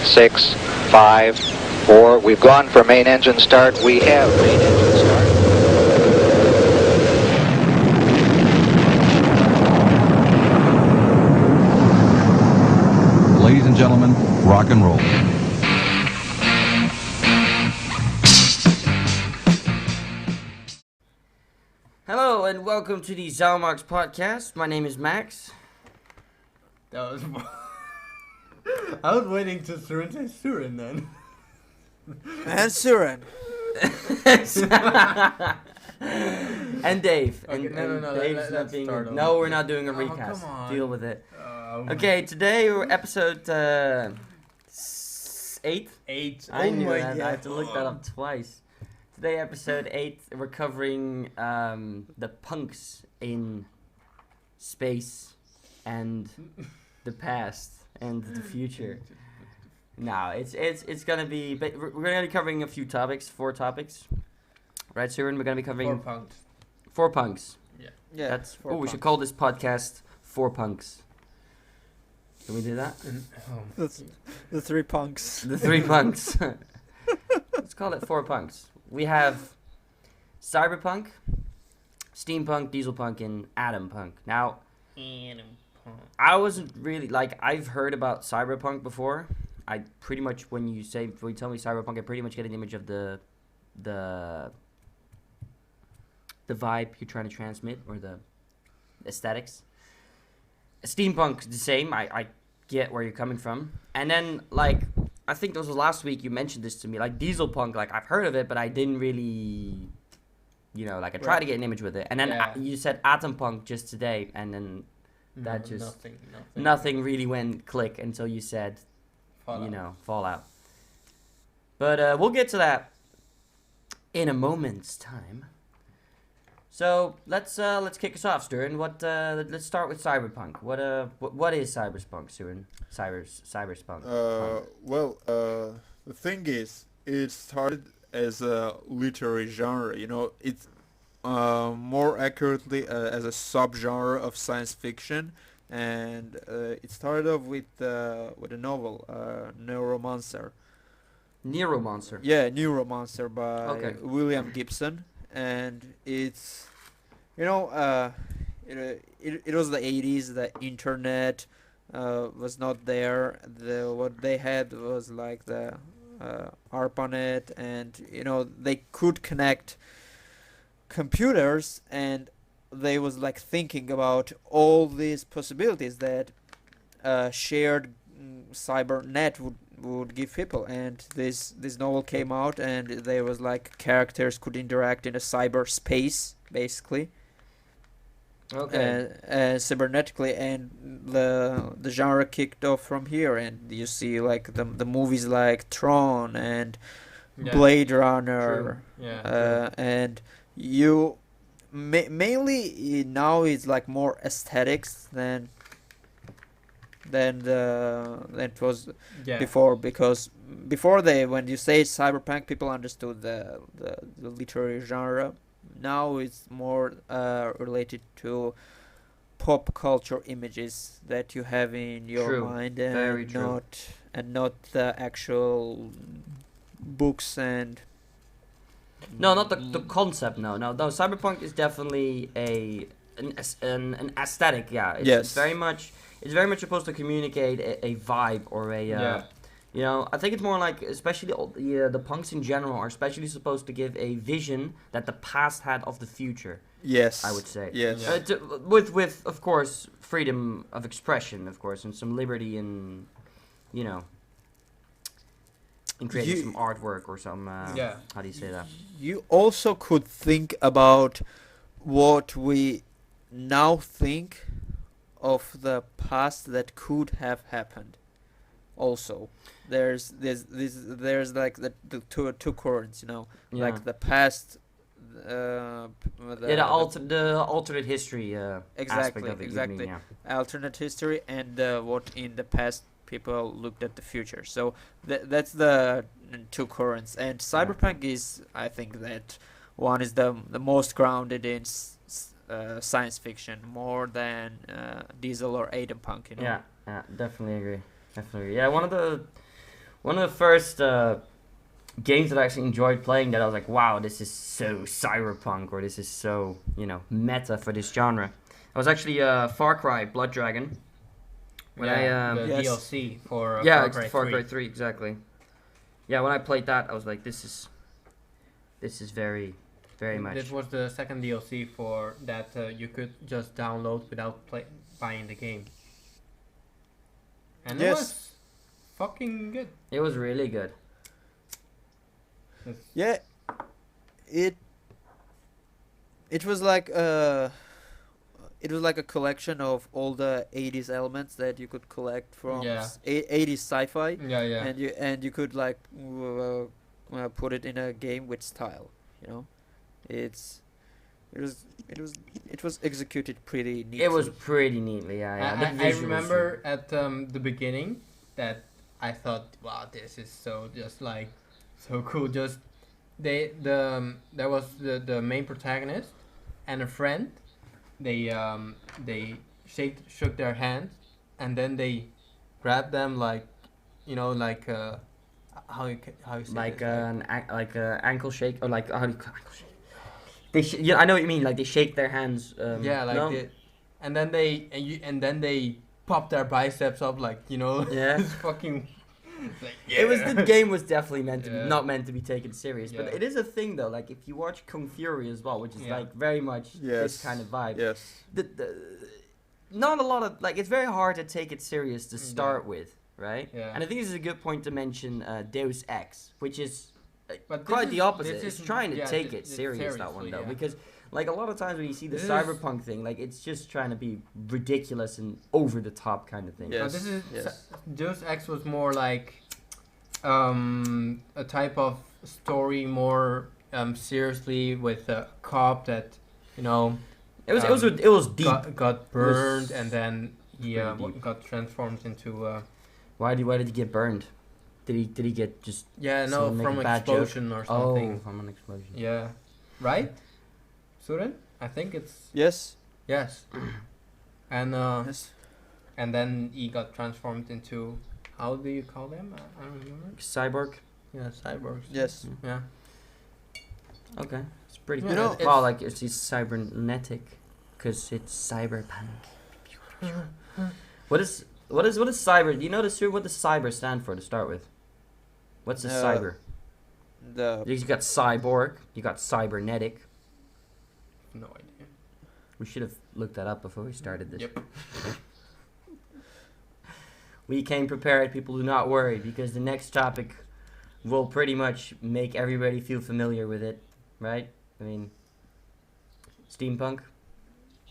6, 5, 4. We've gone for main engine start. We have main engine start. Ladies and gentlemen, rock and roll. Hello and welcome to the Zalmoxes podcast. My name is Max. That was. I was waiting to Surin say Surin then. And Surin. And Dave. Okay, and no, Dave's not let's being. start over. No, we're not doing a Oh, recast. come on. Deal with it. Okay, today we're episode 8. 8. I knew my that. I God. had to look that up twice. Today, episode 8, we're covering the punks in space and the past and the future. No, it's gonna be. But we're gonna be covering a few topics, 4 topics, right, Surin? We're gonna be covering 4 punks. 4 punks. Yeah. That's. four Oh, we should punks. call this podcast 4 punks. Can we do that? That's the 3 punks. The 3 punks. Let's call it 4 punks. We have CyberPunk, SteamPunk, DieselPunk, and AtomPunk. Now, I wasn't really I've heard about CyberPunk before. I pretty much when you tell me CyberPunk, I pretty much get an image of the vibe you're trying to transmit or the aesthetics. SteamPunk the same. I get where you're coming from, and then I think this was last week you mentioned this to me, DieselPunk. I've heard of it, but I didn't really, I tried to get an image with it, and then you said AtomPunk just today, and then that just nothing really went click until you said Fallout. But we'll get to that in a moment's time. So let's kick us off, Sturin. Let's start with CyberPunk. What is CyberPunk, Sturin? CyberPunk. The thing is, it started as a literary genre. It's more accurately as a subgenre of science fiction, and it started off with a novel, Neuromancer. Neuromancer. Yeah, Neuromancer by Okay. William Gibson, and it's it was the 80s. The internet was not there. What they had was the ARPANET, and they could connect computers, and they was thinking about all these possibilities that shared cybernet would give people. And this novel came out, and there was characters could interact in a cyberspace basically. Okay. Cybernetically, and the genre kicked off from here, and you see the movies like Tron and Blade Runner. True. Yeah. And you mainly now it's more aesthetics than it was before, because before when you say cyberpunk, people understood the literary genre. Now it's more related to pop culture images that you have in your mind, and Very true. not the actual books and. No, not the concept. No. Cyberpunk is definitely an aesthetic. Yeah. It's very much supposed to communicate a vibe or a. I think it's more especially the punks in general are especially supposed to give a vision that the past had of the future. Yes. I would say. Yes. With of course freedom of expression, of course, and some liberty in in creating some artwork or some. How do you say that? You also could think about what we now think of the past that could have happened. Also, there's the two currents, the past. The alternate history aspect of it. Exactly. You mean, Alternate history, and what in the past people looked at the future. So that's the two currents. And cyberpunk is, I think, that one is the most grounded in science fiction, more than Diesel or AtomPunk. Yeah, definitely agree. Yeah, one of One of the first games that I actually enjoyed playing that I was like, wow, this is so cyberpunk, or this is so, meta for this genre. I was actually Far Cry Blood Dragon. When the Yes. DLC for yeah, Far it's Cry Far 3. Cry 3, exactly. Yeah, when I played that, I was like, this is very, very much. This was the second DLC for that you could just download without buying the game. And it Yes. was fucking good. It was really good. Yeah, it was like a collection of all the 80s elements that you could collect from Yeah. 80s sci-fi, Yeah, yeah. and you could like put it in a game with style. It was executed pretty neatly. It was pretty neatly, yeah. The I visuals remember at the beginning that I thought, wow, this is so cool. Just there was the main protagonist and a friend. They shook their hands, and then they grabbed them like, how you say like this? like a ankle shake, or like how do you call ankle shake? Yeah, I know what you mean. Like they shake their hands. Yeah, like no? and then they pop their biceps up, like, Yeah. it's fucking. Like, It was the yeah. game was definitely meant to be Yeah. not meant to be taken serious, but Yeah. it is a thing though. Like if you watch Kung Fury as well, which is Yeah. like very much Yes. this kind of vibe. Yes. Not a lot of like it's very hard to take it serious to Yeah. start with, right? Yeah. And I think this is a good point to mention Deus Ex, which is But quite this the opposite. this It's is- trying to yeah, take thi- it thi- serious, that one seriously, though, yeah. because like a lot of times when you see the This is- cyberpunk thing, like it's just trying to be ridiculous and over the top kind of thing. Yeah. But this is Yes. Deus Ex was more like a type of story more seriously, with a cop that It was deep. got burned, and then he pretty deep. got transformed into Why did he get burned? Did he get just someone make from a bad joke? explosion or something. from an explosion? Yeah, right, Suren? I think it's Yes. yes. And Yes. and then he got transformed into, how do you call them? I don't remember. Cyborg. Yeah, cyborgs. Yes. Yeah. Okay, it's pretty Yeah, good. know- Well, like it's cybernetic, because it's cyberpunk. What is cyber? Do you know what does cyber stand for to start with? What's a cyber? The You got cyborg. You got cybernetic. No idea. We should have looked that up before we started this. Yep. We came prepared. People, do not worry, because the next topic will pretty much make everybody feel familiar with it, right? I mean, steampunk.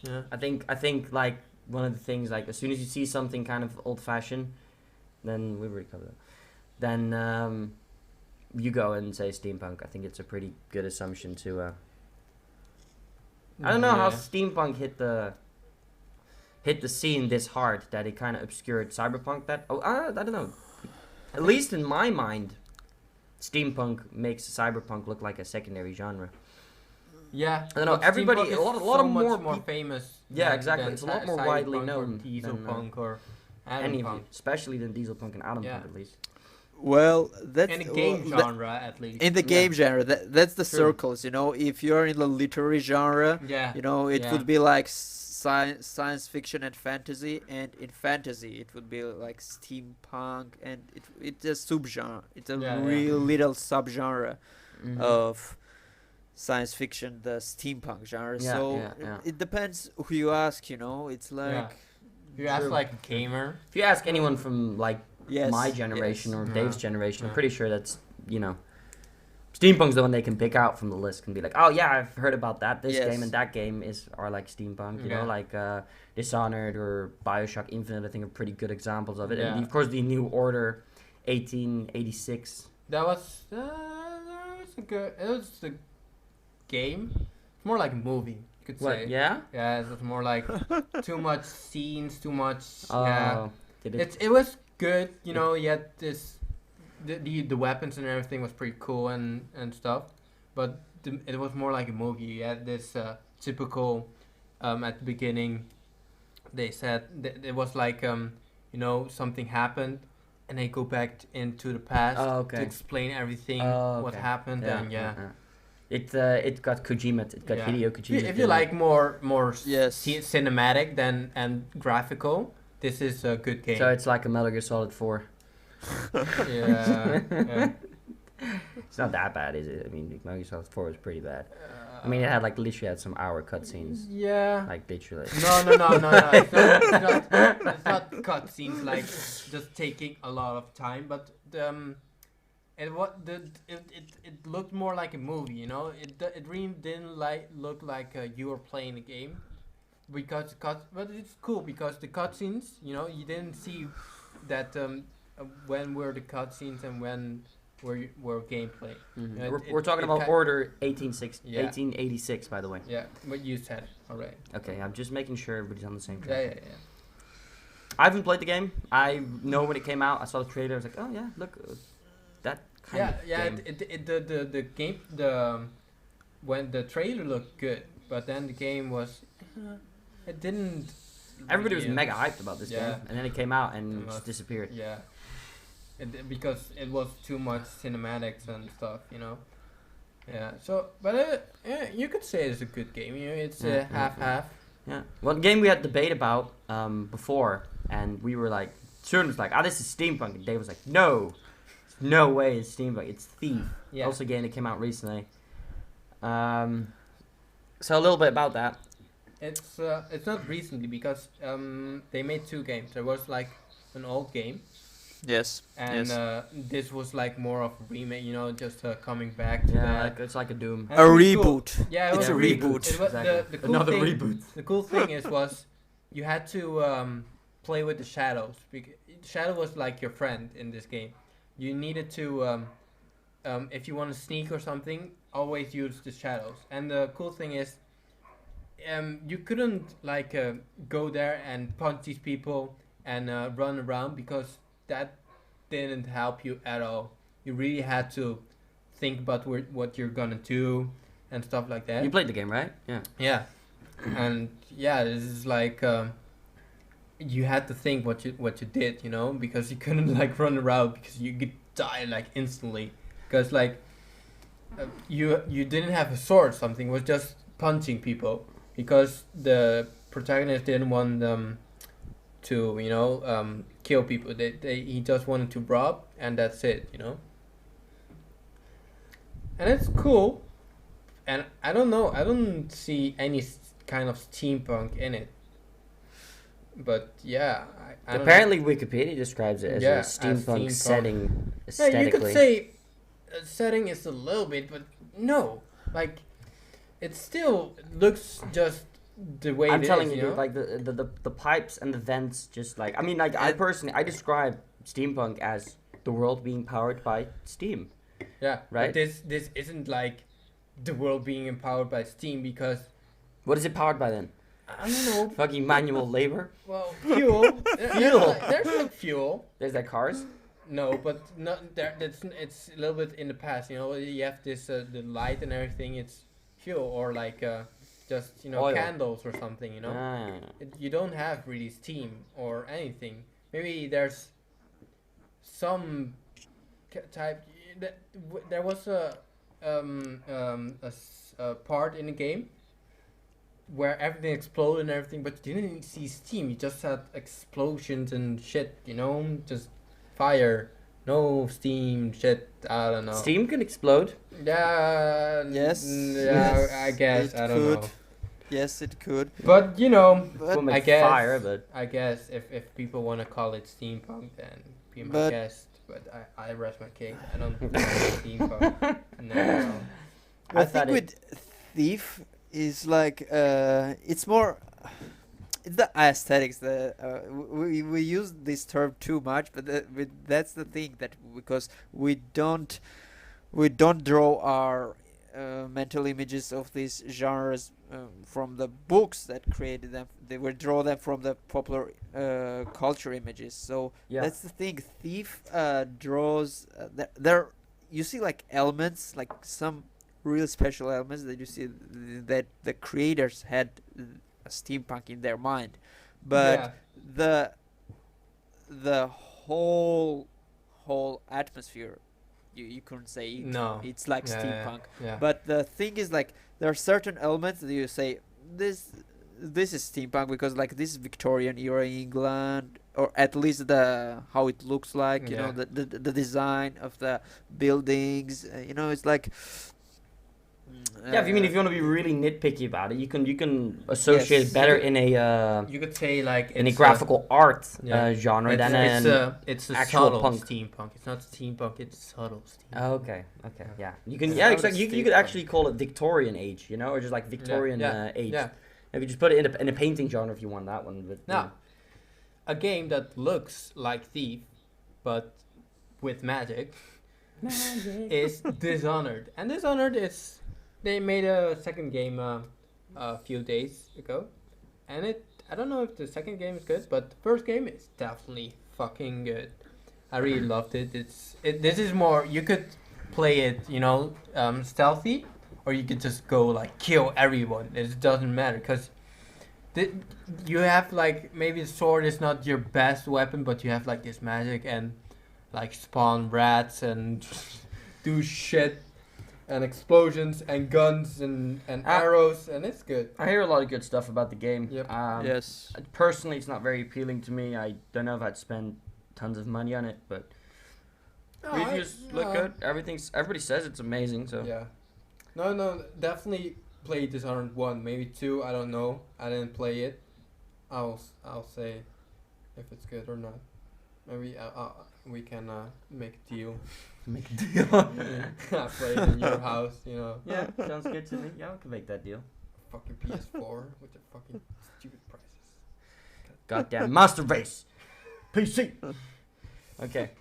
Yeah. I think like one of the things, like as soon as you see something kind of old fashioned, then we've already covered that. Then you go and say steampunk. I think it's a pretty good assumption to. I don't know how Yeah. steampunk hit the scene this hard that it kind of obscured cyberpunk. I don't know. At least in my mind, steampunk makes cyberpunk look like a secondary genre. Yeah. I don't know, but everybody- steampunk a lot- is a lot of so much more more peop- famous. Yeah, exactly. It's a lot more widely Cyberpunk known Or than, DieselPunk or Any of AtomPunk. you, especially than DieselPunk and AtomPunk Yeah. at least. well, that's In the game well, genre, at least. in the Yeah. game genre, that's the True. circles. If you're in the literary genre, Yeah. it Yeah. would be like science fiction and fantasy, and in fantasy it would be like steampunk, and it's a subgenre. It's a Yeah, yeah. real little subgenre Mhm. of science fiction, the steampunk genre. Yeah, So yeah. it depends who you ask. It's like Yeah. If you ask True. like a gamer. If you ask anyone from like yes, my generation yes. or Yeah. Dave's generation, I'm Yeah. pretty sure that's steampunk's the one they can pick out from the list and be like, oh yeah, I've heard about that. This Yes. game and that game are like steampunk. Yeah. Like Dishonored or Bioshock Infinite. I think are pretty good examples of it. Yeah. And of course, the New Order, 1886. That was a good. It was a game. It's more like a movie, you could What? say. Yeah. Yeah, it was more like too much scenes, too much. Oh. Yeah. Did it? It was good, yet the weapons and everything was pretty cool and stuff, but it was more like a movie. You had this typical at the beginning. They said it was like something happened, and they go back into the past Oh, okay. to explain everything Oh, what okay. happened. And It got Kojima. It got Yeah. Hideo If Kojima. you- if you like more Yes. cinematic than and graphical, this is a good game. So it's like a Metal Gear Solid 4. yeah. It's not that bad, is it? I mean, Metal Gear Solid 4 was pretty bad. I mean, it had like literally had some hour cutscenes. Yeah. Like literally. No. It's not cutscenes like just taking a lot of time, but it looked more like a movie, you know. It really didn't look like you were playing a game, because but it's cool because the cutscenes, you know, you didn't see that when were the cutscenes and when were gameplay. Mm-hmm. We're talking about Order 1886, by the way. Yeah, but you said it already. Okay, I'm just making sure everybody's on the same track. Yeah. I haven't played the game. I know when it came out. I saw the trailer. I was like, oh yeah, look, that kind of game. When the trailer looked good, but then the game was, it didn't. Everybody was really, mega hyped about this game, and then it came out and just disappeared. Yeah, because it was too much cinematics and stuff, you know. Yeah. So, but you could say it's a good game. You know, it's half. Yeah. Well, the game we had debate about before, and we were like, Jordan was like, this is SteamPunk, and Dave was like, no way it's SteamPunk, it's Thief. Yeah. Also a game that came out recently. So a little bit about that. It's not recently because they made two games. There was like an old game. Yes. And yes. This was like more of a remake, you know, just coming back to Yeah, that. it's like a Doom. And A pretty cool. reboot. Yeah, it It's was a reboot. It was Exactly. the cool Another thing, reboot. The cool thing was you had to play with the shadows. Shadow was like your friend in this game. You needed to, if you want to sneak or something, always use the shadows. And the cool thing is, you couldn't like go there and punch these people and run around, because that didn't help you at all. You really had to think about what you're gonna do and stuff like that. You played the game, right? Yeah. Yeah, and yeah, this is like you had to think what you did, you know, because you couldn't like run around because you could die like instantly, because like you didn't have a sword or something. It was just punching people, because the protagonist didn't want them to, you know, kill people. He just wanted to rob, and that's it, you know. And it's cool, and I don't know, I don't see any kind of steampunk in it, but yeah, I don't Apparently, Wikipedia describes it as Yeah, a as steampunk steampunk. setting know. Yeah, aesthetically. you could say setting is a little bit, but no, like it still looks just the way I'm it telling is, you, know? dude, like the pipes and the vents, just like, I mean, like I describe steampunk as the world being powered by steam. Yeah, right? But this isn't like the world being empowered by steam, because What is it powered by then? I don't know. Fucking manual labor. Well, fuel. Fuel. There's like fuel. There's like cars. No, but not there. It's a little bit in the past. You know, you have this the light and everything. It's fuel, or like just, you know, Oil. candles or something. You know, you don't have really steam or anything. Maybe there's some type. There was a part in the game where everything exploded and everything, but you didn't see steam. You just had explosions and shit. You know, just fire, no steam, shit. I don't know. Steam can explode. Yeah. Yes. Yeah, yes, I guess. it I don't could. know. Yes, it could. But you know, But Will make I guess. fire, but I guess if people want to call it steampunk, then be my But- guest. But I rest my case. I don't think it's steampunk. No. I I thought think it- with Thief is like it's more it's the aesthetics that we use this term too much, but that's the thing, that because we don't draw our mental images of these genres from the books that created them. They will draw them from the popular culture images. So yeah. that's the thing. Thief draws there. You see like elements, like some real special elements that you see that the creators had a steampunk in their mind, but Yeah. the whole whole atmosphere. You couldn't say it. No. It's like Yeah, steampunk. Yeah. But the thing is, like, there are certain elements that you say this is steampunk because like this is Victorian era England, or at least the how it looks like. You know, Yeah. the design of the buildings. You know, it's like. Yeah, if you want to be really nitpicky about it, you can associate Yes. it better in a you could say like in a it's graphical art yeah. genre It's, than it's a actual subtle punk. steampunk. It's not steampunk. It's subtle steampunk. Oh, okay, yeah. You can, Yeah. yeah, How exactly. does You could steampunk- actually call it Victorian age, you know, or just like Victorian yeah. age. Yeah. You could just put it in a painting genre if you want that one. But Now, a game that looks like Thief, but with magic, is Dishonored. And Dishonored is they made a second game a few days ago, and I don't know if the second game is good, but the first game is definitely fucking good. I really loved it. This is more you could play it, you know, stealthy, or you could just go like kill everyone. It doesn't matter because you have like maybe the sword is not your best weapon, but you have like this magic and like spawn rats and do shit and explosions and guns and arrows, and it's good. I hear a lot of good stuff about the game. Yep. Yes. Personally, it's not very appealing to me. I don't know if I'd spend tons of money on it, but reviews look good. Everybody says it's amazing. So Yeah. No, definitely play Dishonored 1, maybe 2, I don't know. I didn't play it. I'll say if it's good or not. Maybe we can make a deal. make a deal. I play it in your house, you know. Yeah, sounds good to me. Yeah, we can make that deal. Fucking PS4 with the fucking stupid prices. Goddamn Master Race, PC. Okay,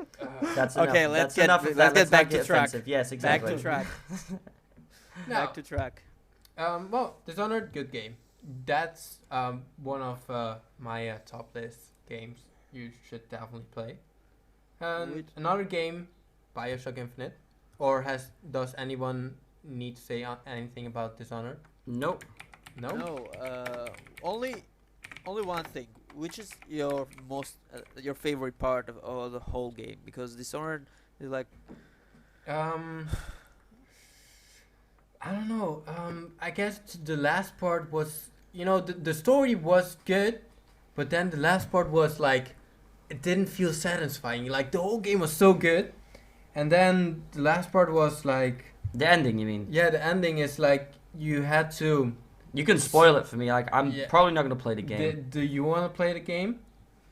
that's enough. Okay, That's let's get- enough of let's that. get back not to track. offensive. Yes, Back exactly. to track. Now, Back to track. well, Dishonored, good game. That's one of my top list games you should definitely play. And Which- another game, Bioshock Infinite. Or does anyone need to say anything about Dishonored? Nope. No? No, only one thing. Which is your your favorite part of the whole game? Because Dishonored is like I don't know. I guess the last part was, you know, the story was good, but then the last part was like, it didn't feel satisfying. Like the whole game was so good, and then the last part was like, The ending, you mean? yeah, the ending is like you had to. You can spoil it for me. Like I'm Yeah. probably not gonna play the game. Do you want to play the game?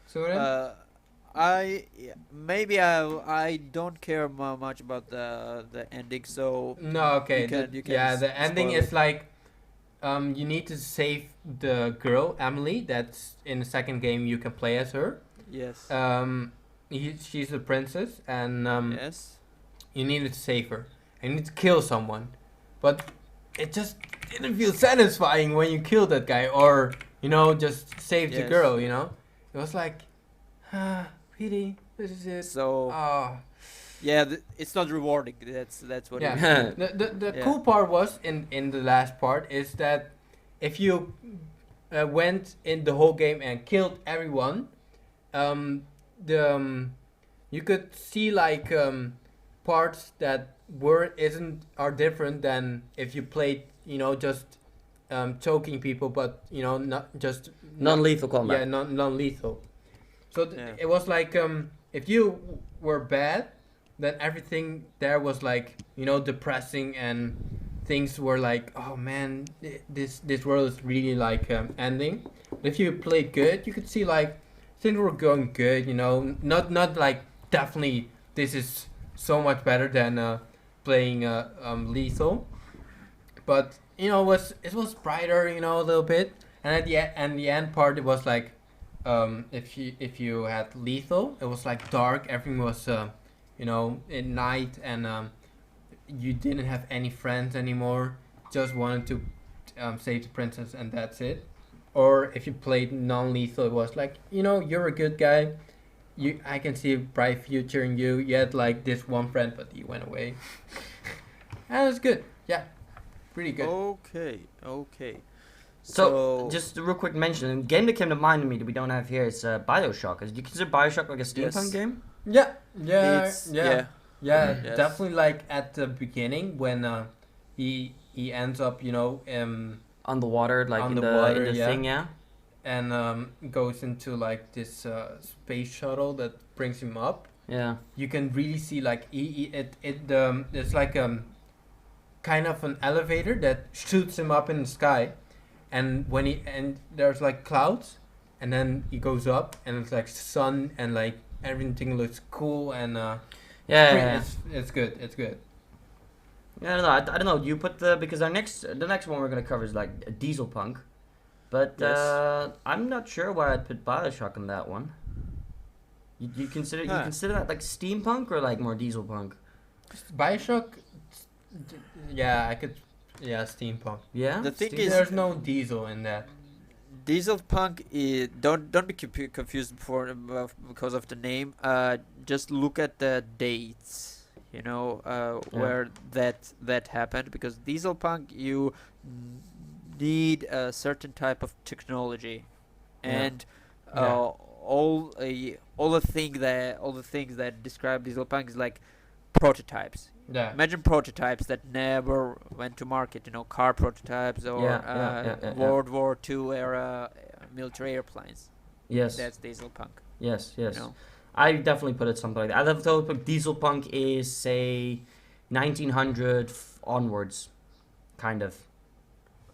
So I don't care much about the ending, so no, okay. you can yeah, the ending spoil is like, you need to save the girl Emily. That's in the second game. You can play as her. yes, She's a princess, and yes, you needed to save her. You need to kill someone, but it just didn't feel satisfying when you killed that guy, or you know, just saved the Yes. girl. You know, it was like, really, this is it. so Oh, yeah, it's not rewarding. That's what. yeah. It is. The Yeah. cool part was in the last part is that if you went in the whole game and killed everyone, you could see like parts that are different than if you played, you know, just choking people, but you know, not just Non-lethal combat. yeah, non-lethal. So Yeah. it was like, if you were bad, then everything there was like, you know, depressing, and things were like, oh man, this world is really like ending. But if you played good, you could see like things were going good. You know, not like definitely this is so much better than playing lethal, but you know, it was brighter, you know, a little bit. And at the end part, it was like, if you had lethal, it was like dark. Everything was you know, at night, and you didn't have any friends anymore. Just wanted to save the princess, and that's it. Or if you played non-lethal, it was like, you know, you're a good guy. I can see a bright future in you. You had like this one friend, but he went away. And it was good. Yeah, pretty good. Okay. So, just a real quick mention, a game that came to mind to me that we don't have here is Bioshock. Do you consider Bioshock like a steampunk Yes. game? Yeah, yeah, It's yeah, yeah. Yes. Definitely, like at the beginning when he ends up, On the water, like On in the the water, in the yeah. thing, yeah. and goes into like this space shuttle that brings him up. Yeah. You can really see like it's like kind of an elevator that shoots him up in the sky, and there's like clouds, and then he goes up and it's like sun and like everything looks cool and Yeah. it's good. It's good. Yeah, I don't know. I don't know. Do you put because the next one we're gonna cover is like DieselPunk, but Yes. I'm not sure why I'd put Bioshock in that one. You consider Huh. that like SteamPunk or like more DieselPunk? Bioshock, yeah, I could, yeah, steampunk. Yeah. The thing Steam- is- There's no diesel in that. DieselPunk is don't be confused because of the name. Just look at the dates. You know where that happened, because DieselPunk you need a certain type of technology, Yeah. and Yeah. all the things that describe DieselPunk is like prototypes. Yeah. Imagine prototypes that never went to market, car prototypes or Yeah. World War II era military airplanes. Yes. That's DieselPunk. Yes. Yes. You know? I definitely put it something like that. I love to put DieselPunk is say 1900 onwards, kind of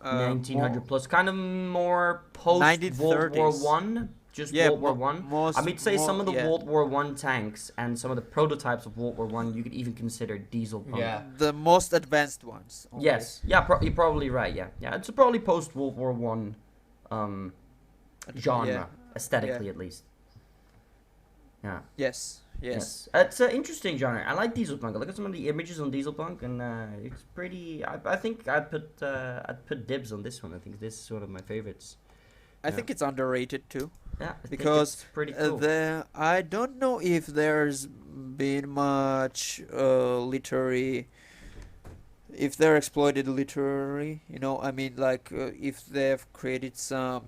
1900 plus, kind of more post World War 1930s. One. Just Yeah, World War One. most. I mean, say some of the yeah. World War One tanks and some of the prototypes of World War One, you could even consider DieselPunk. Yeah. The most advanced ones. only. Yes. Yeah. You're probably right. Yeah. Yeah. It's probably post World War One, genre Yeah. aesthetically at least. Yeah. Yes. Yes. It's an interesting genre. I like DieselPunk. I look at some of the images on DieselPunk, and it's pretty. I think I'd put dibs on this one. I think this is sort of my favorites. I think it's underrated too. Yeah, I think Because, it's pretty cool. I don't know if there's been much literary. If they're exploited literary, I mean, like if they've created some,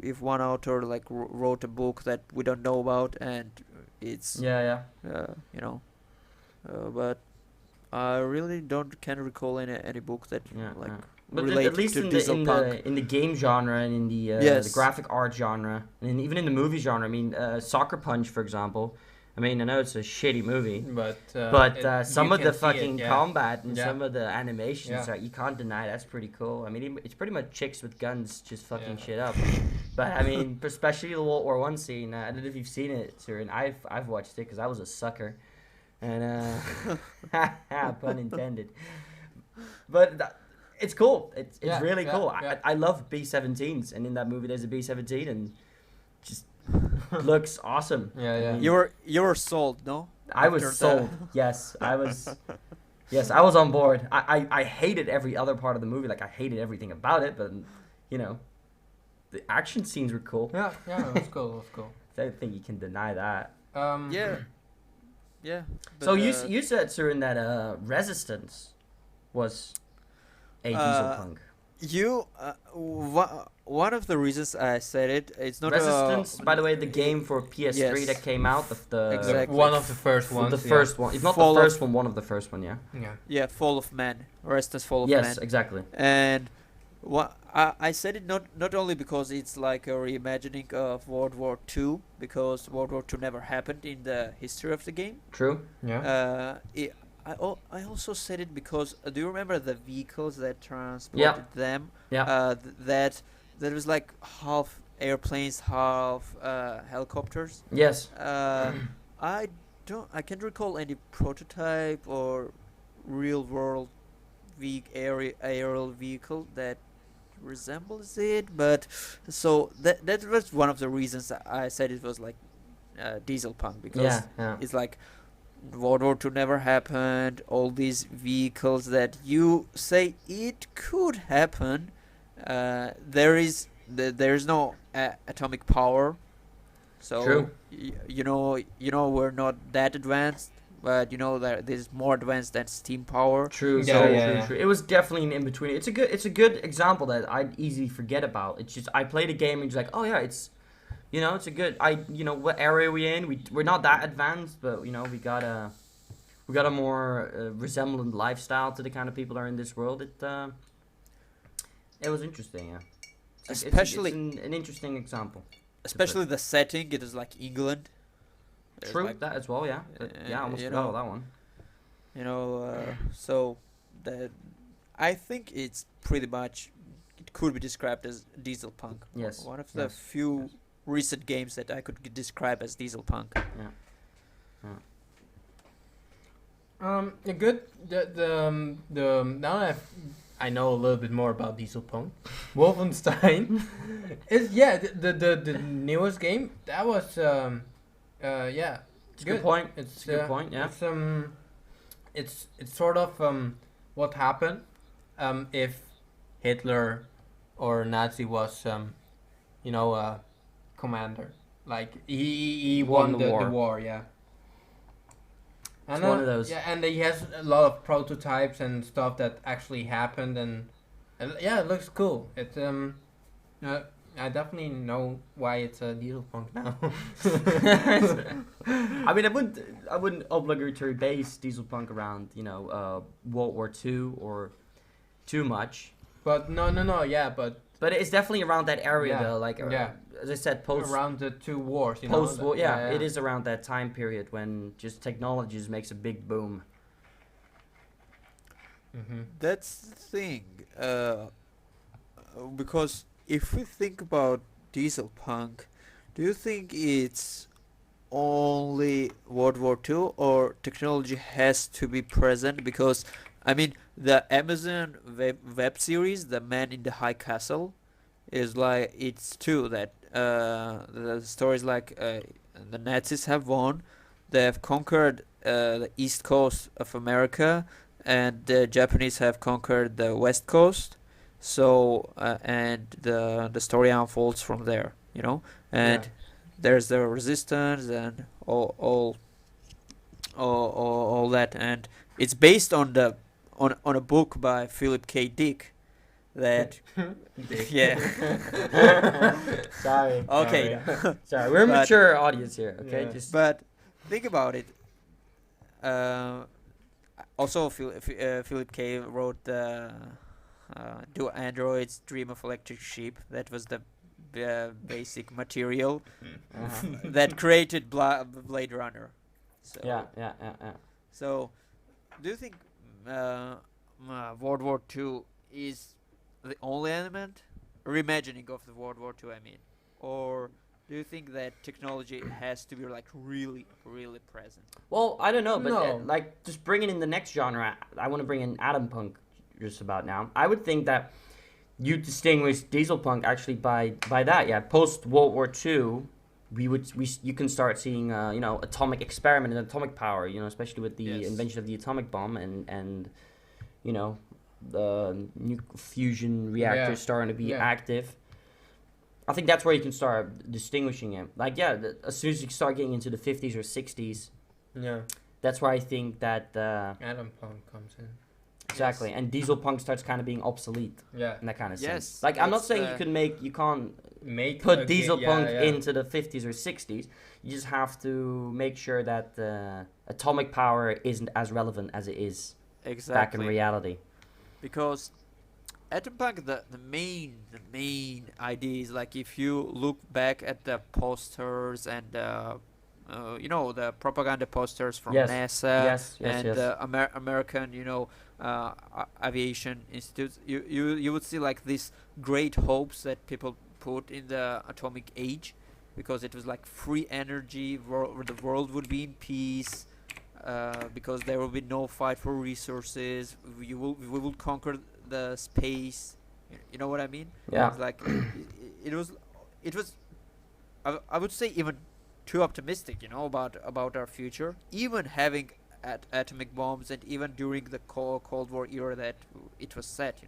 if one author like wrote a book that we don't know about and it's yeah. but I really can't recall any book that Yeah, like yeah. But relate at least to in DieselPunk. the game genre and in the Yes. graphic art genre and even in the movie genre. I mean, Soccer Punch, for example. I mean, I know it's a shitty movie, But some you of the can see it, fucking yeah. combat and Yeah. some of the animations, Yeah. you can't deny that's pretty cool. I mean, it's pretty much chicks with guns just fucking Yeah. shit up. But I mean, especially the World War One scene. I don't know if you've seen it, Surin. I've watched it because I was a sucker, and pun intended. But it's cool. It's Yeah, really yeah, cool. yeah. I love B-17s, and in that movie there's a B-17, and just looks awesome. Yeah. You're sold, no? I was After sold. Yes, I was. Yes, I was on board. I hated every other part of the movie. Like I hated everything about it, but the action scenes were cool. Yeah, it was cool. It was cool. I don't think you can deny that. Yeah. So but, you said, sir, in that Resistance was a DieselPunk. One of the reasons I said it's not Resistance, by the way, the game for PS3 yes. that came out. Exactly. One of the first ones. The first one. If not Fall the of- first one of the first one. Yeah. Yeah. Fall of Man, Resistance Fall of Yes, Man. exactly. And I said it not only because it's like a reimagining of World War II, because World War II never happened in the history of the game. True. Yeah. I also said it because do you remember the vehicles that transported them? Yeah. That was like half airplanes, half helicopters. Yes. I can't recall any prototype or real world aerial vehicle that resembles it, but so that was one of the reasons I said it was like DieselPunk, because Yeah. it's like World War II never happened. All these vehicles that you say it could happen, there is no atomic power, so True. you know we're not that advanced, but that this is more advanced than steam power. True. Yeah. True. It was definitely an in between. It's a good example that I'd easily forget about. It's just I played a game and just like, oh yeah, it's It's a good. What area we in? We're not that advanced, but we got a more resemblant lifestyle to the kind of people that are in this world. It was interesting, yeah. Especially- it's an interesting example. Especially the setting. It is like England. There's True, like, that as well, yeah. I almost you forgot know, about that one. So that I think it's pretty much it could be described as DieselPunk. Yes. One of the yes, few recent games that I could describe as DieselPunk. Good. The now that I know a little bit more about DieselPunk, Wolfenstein is the newest game that was yeah. It's a good point. It's a good point, yeah. It's sort of what happened if Hitler or Nazi was commander, like he won the war, yeah. And It's one of those. Yeah, and he has a lot of prototypes and stuff that actually happened, and yeah, it looks cool. It's I definitely know why it's a DieselPunk now. I mean, I wouldn't obligatory base DieselPunk around World War II or too much. But no, yeah, but it's definitely around that area Yeah, though. Like yeah. as I said, around the two wars, post war. that- Yeah, it is around that time period when just technology just makes a big boom. Mm-hmm. That's the thing. Because if we think about DieselPunk, do you think it's only World War II or technology has to be present? Because I mean, the Amazon web series, The Man in the High Castle, is like it's true that the story is like the Nazis have won, they have conquered the east coast of America, and the Japanese have conquered the west coast. So and the story unfolds from there, and there's the resistance and all that, and it's based on a book by Philip K. Dick that yeah. Sorry. Okay. Sorry, we're a But- mature audience here. Okay, Yeah. just But think about it. Also, Philip K. wrote "Do Androids Dream of Electric Sheep?" That was the basic material that created Blade Runner. So, yeah. So, do you think World War II is the only element, reimagining of the World War II? I mean, or do you think that technology has to be like really, really present? Well, I don't know, but No. like just bringing in the next genre, I want to bring in AtomPunk just about now. I would think that you distinguish DieselPunk actually by that. Yeah, post World War II, you can start seeing atomic experiment and atomic power. Especially with the Yes. invention of the atomic bomb and the fusion reactors starting to be Yeah. active. I think that's where you can start distinguishing it. Like, as soon as you start getting into the 50s or 60s, Yeah, that's where I think that AtomPunk comes in. exactly, and DieselPunk starts kind of being obsolete Yeah, in that kind of Yes, sense. Like, I'm not that's saying the- you can't make put a DieselPunk yeah. into the 50s or 60s. You just have to make sure that atomic power isn't as relevant as it is back in Exactly. reality. Because AtomPunk, the main idea is like if you look back at the posters and the propaganda posters from Yes. NASA Yes, and yes. the American aviation institutes, you would see like these great hopes that people put in the atomic age, because it was like free energy, the world would be in peace, because there will be no fight for resources. We will conquer the space. You know what I mean? Yeah. It's like it was. I would say even too optimistic. About our future. Even having atomic bombs, and even during the Cold War era that it was set.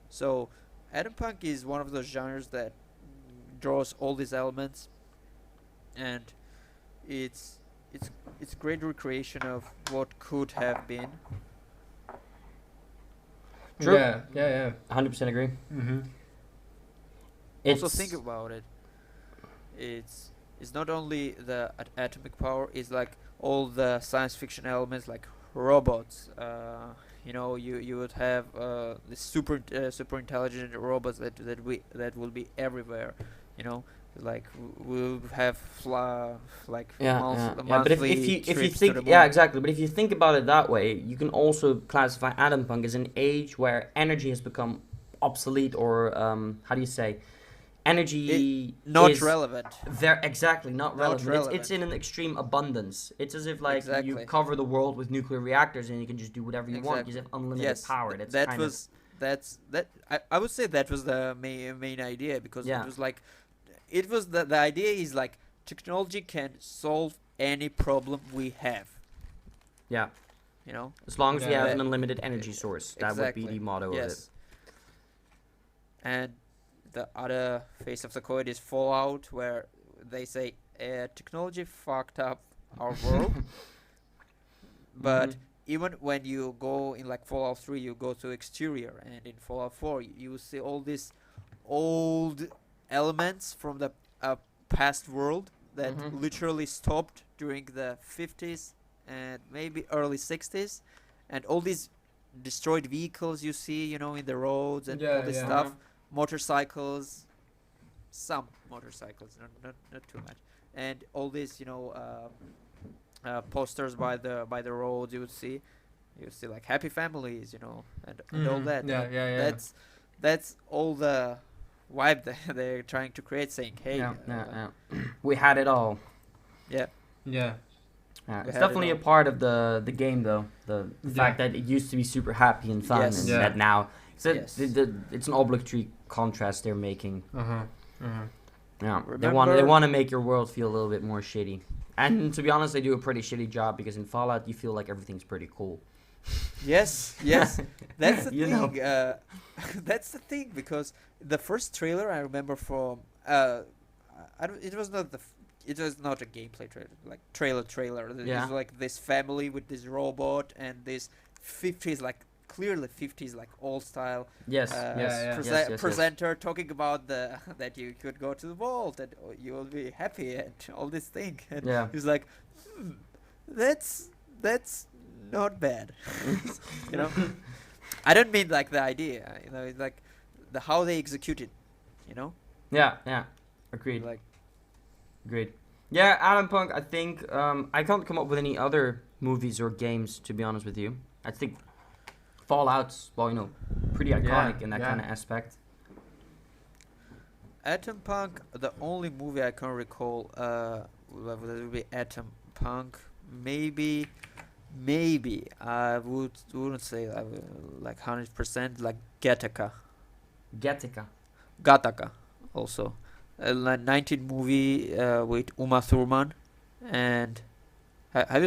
So, AtomPunk is one of those genres that draws all these elements, and it's great recreation of what could have been. True. Yeah. 100% agree. Mm-hmm. It's Also think about it. it's not only the atomic power. It's like all the science fiction elements, like robots. You would have the super intelligent robots that will be everywhere. You know, like we'll have like But if you trips to think the moon. exactly. But if you think about it that way, you can also classify AtomPunk as an age where energy has become obsolete, or how do you say, energy Not is relevant. exactly not relevant. relevant. It's in an extreme abundance. It's as if like you Exactly. cover the world with nuclear reactors and you can just do whatever you want. You Exactly. have unlimited Yes, power. That's that kind was that I would say that was the main idea, because Yeah. it was like the idea is like technology can solve any problem we have, yeah. you know. As long as we Yeah. have That- an unlimited energy source, that would be Exactly. the motto of it. Yes. And the other face of the coin is Fallout, where they say technology fucked up our world, but Mhm. even when you go in like Fallout 3, you go to exterior, and in Fallout 4 you see all these old elements from the past world that Mhm. literally stopped during the 50s and maybe early 60s, and all these destroyed vehicles you see, in the roads and all this stuff, motorcycles, some motorcycles, not too much, and all these posters by the roads. You see like happy families, and all that. Yeah. That's all the vibe that they're trying to create, saying, hey, Yeah. We had it all. yeah, Yeah. Yeah, We it's had it definitely a all. part of the game, though. The fact that it used to be super happy and fun, Yes. and Yeah. that now Yes. it's an obligatory contrast they're making. Uh-huh. Yeah, they Remember- want to make your world feel a little bit more shitty. And to be honest, they do a pretty shitty job, because in Fallout you feel like everything's pretty cool. yes. That's the You know. thing. That's the thing, because the first trailer I remember from it was not it was not a gameplay trailer, like trailer. It Yeah. was like this family with this robot and this 50s, like clearly 50s, like old style Yes. Yeah. Yes. presenter talking about that you could go to the vault and you will be happy and all this thing. And Yeah. he's like, that's not bad. you know, I don't mean like the idea. It's like how they execute it. Yeah. Agreed. Like Agreed. Yeah, AtomPunk, I think, I can't come up with any other movies or games, to be honest with you. I think Fallout's, pretty iconic in that yeah. kind of aspect. AtomPunk, the only movie I can recall, that would be AtomPunk. Maybe I wouldn't say like 100%, like Gattaca also. A 19 movie with Uma Thurman, and have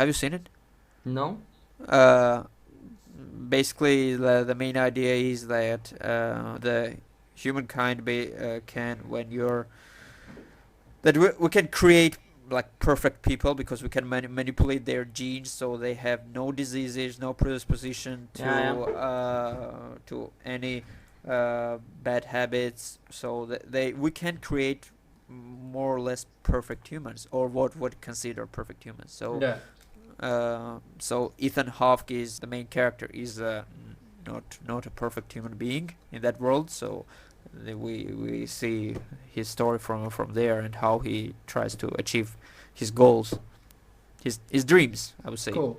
you seen it? No? Basically the main idea is that the humankind can, when you're that we can create like perfect people, because we can manipulate their genes so they have no diseases, no predisposition to any bad habits, so that we can create more or less perfect humans, or what consider perfect humans. So so Ethan Hawke is the main character, is not a perfect human being in that world. So we see his story from there, and how he tries to achieve his goals, his dreams, I would say. Cool.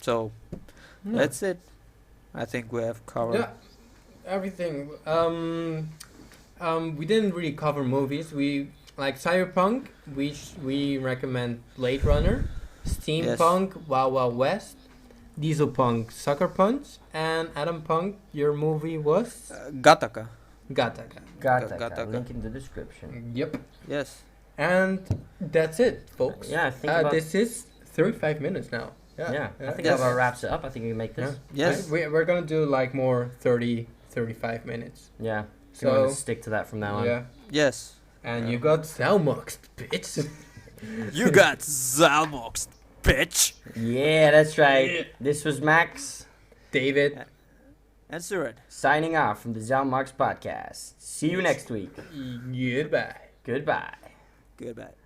So that's it. I think we have covered. Yeah, everything. We didn't really cover movies. We like CyberPunk, which we recommend Blade Runner, SteamPunk, Wild Wild West, DieselPunk, Sucker Punch, and AtomPunk. Your movie was Gattaca. Gattaca. Gattaca. Link in the description. Yep. Yes. And that's it, folks. Yeah, I think about... This is 35 minutes now. Yeah, I think Yes. that about wraps it up. I think we can make this. Yes. We're gonna do like more 35 minutes. Yeah. So we're So, gonna stick to that from now on. yeah. Yes. And you got Zalmoxes, bitch. You got And Surin. Signing off from the Zalmoxes podcast. See you next week. Goodbye. Goodbye. Goodbye.